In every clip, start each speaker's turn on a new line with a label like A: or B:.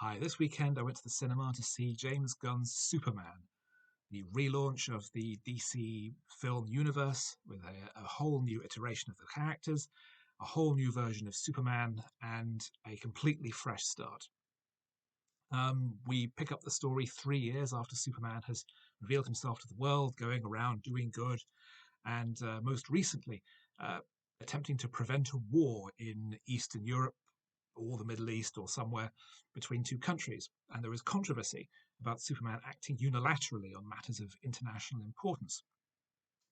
A: Hi, this weekend I went to the cinema to see James Gunn's Superman, the relaunch of the DC film universe with a whole new iteration of the characters, a whole new version of Superman, and a completely fresh start. We pick up the story 3 years after Superman has revealed himself to the world, going around doing good, and most recently, uh, attempting to prevent a war in Eastern Europe or the Middle East or somewhere between two countries. And there is controversy about Superman acting unilaterally on matters of international importance.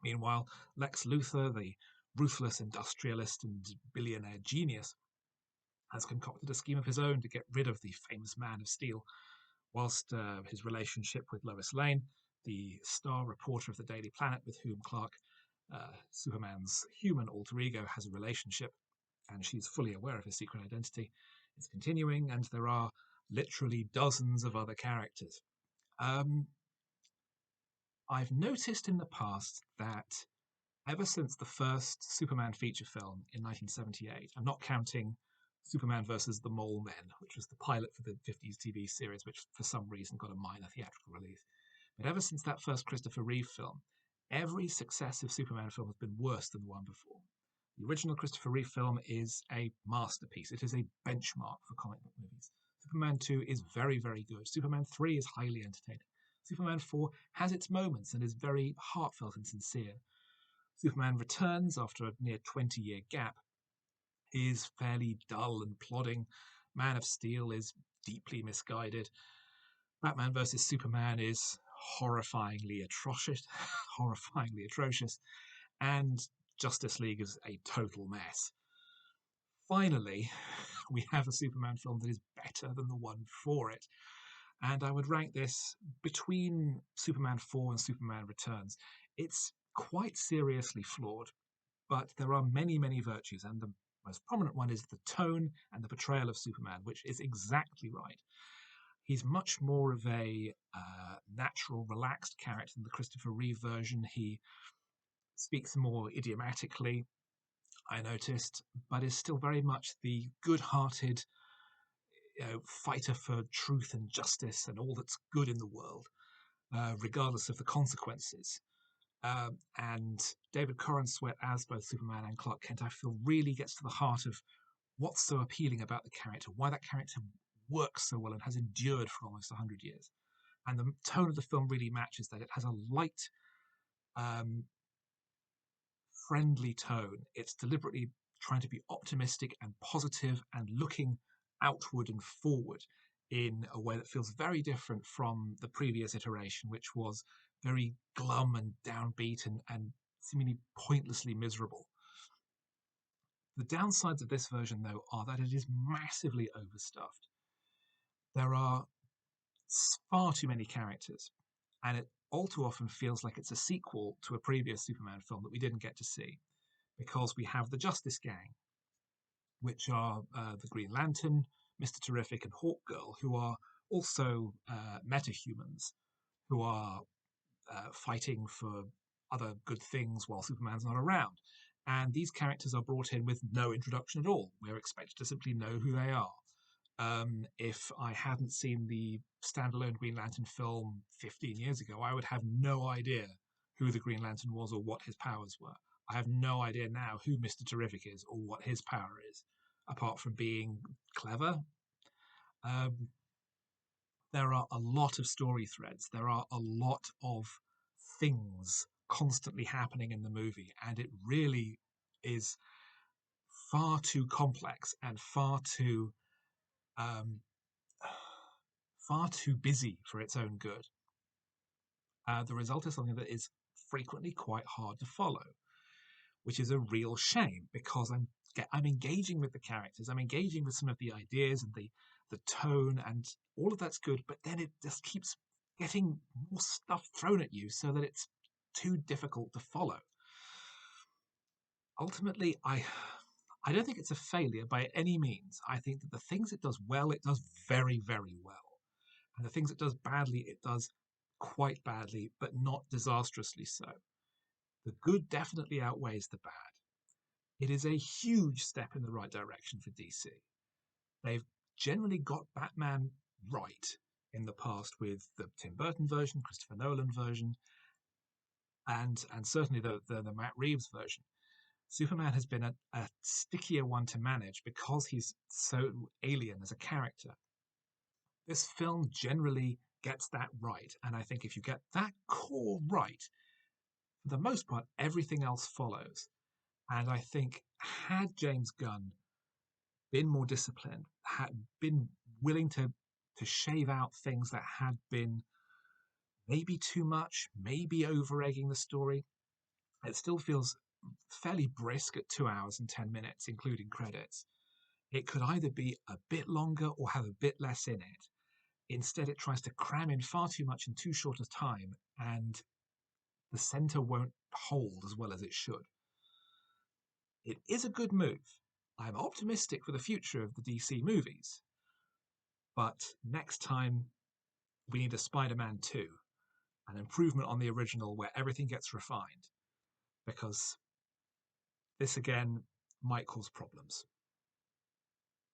A: Meanwhile, Lex Luthor, the ruthless industrialist and billionaire genius, has concocted a scheme of his own to get rid of the famous Man of Steel, whilst his relationship with Lois Lane, the star reporter of the Daily Planet with whom Clark, Superman's human alter ego, has a relationship, and she's fully aware of his secret identity, is continuing, and there are literally dozens of other characters. Um, I've noticed in the past that ever since the first Superman feature film in 1978, I'm not counting Superman versus the Mole Men, which was the pilot for the 50s TV series, which for some reason got a minor theatrical release. But ever since that first Christopher Reeve film, every successive Superman film has been worse than the one before. The original Christopher Reeve film is a masterpiece. It is a benchmark for comic book movies. Superman 2 is very, very good. Superman 3 is highly entertaining. Superman 4 has its moments and is very heartfelt and sincere. Superman Returns, after a near 20-year gap, is fairly dull and plodding. Man of Steel is deeply misguided. Batman vs Superman is horrifyingly atrocious, horrifyingly atrocious, and Justice League is a total mess. Finally, we have a Superman film that is better than the one before it, and I would rank this between Superman 4 and Superman Returns. It's quite seriously flawed, but there are many, many virtues, and the most prominent one is the tone and the portrayal of Superman, which is exactly right. He's much more of a natural, relaxed character than the Christopher Reeve version. He speaks more idiomatically, I noticed, but is still very much the good-hearted fighter for truth and justice and all that's good in the world, regardless of the consequences. And David Corenswet as both Superman and Clark Kent, I feel really gets to the heart of what's so appealing about the character, why that character works so well and has endured for almost 100 years. And the tone of the film really matches that. It has a light, um, friendly tone. It's deliberately trying to be optimistic and positive and looking outward and forward in a way that feels very different from the previous iteration, which was very glum and downbeat and seemingly pointlessly miserable. The downsides of this version, though, are that it is massively overstuffed. There are far too many characters, and it all too often feels like it's a sequel to a previous Superman film that we didn't get to see, because we have the Justice Gang, which are the Green Lantern, Mr. Terrific, and Hawk Girl, who are also metahumans, who are fighting for other good things while Superman's not around. And these characters are brought in with no introduction at all. We're expected to simply know who they are. If I hadn't seen the standalone Green Lantern film 15 years ago, I would have no idea who the Green Lantern was or what his powers were. I have no idea now who Mr. Terrific is or what his power is, apart from being clever. Um, there are a lot of story threads. There are a lot of things constantly happening in the movie, and it really is far too complex and um, far too busy for its own good. The result is something that is frequently quite hard to follow, which is a real shame because I'm engaging with the characters, I'm engaging with some of the ideas and the tone, and all of that's good, but then it just keeps getting more stuff thrown at you so that it's too difficult to follow. Ultimately, I don't think it's a failure by any means. I think that the things it does well, it does very, very well. And the things it does badly, it does quite badly, but not disastrously so. The good definitely outweighs the bad. It is a huge step in the right direction for DC. They've generally got Batman right in the past with the Tim Burton version, Christopher Nolan version, and certainly the Matt Reeves version. Superman has been a stickier one to manage because he's so alien as a character. This film generally gets that right, and I think if you get that core right, for the most part, everything else follows. And I think had James Gunn been more disciplined, had been willing to shave out things that had been maybe too much, maybe over egging the story, it still feels fairly brisk at 2 hours and 10 minutes, including credits. It could either be a bit longer or have a bit less in it. Instead, it tries to cram in far too much in too short a time, and the center won't hold as well as it should. It is a good move. I'm optimistic for the future of the DC movies, but next time we need a Spider Man 2, an improvement on the original where everything gets refined, because this again might cause problems.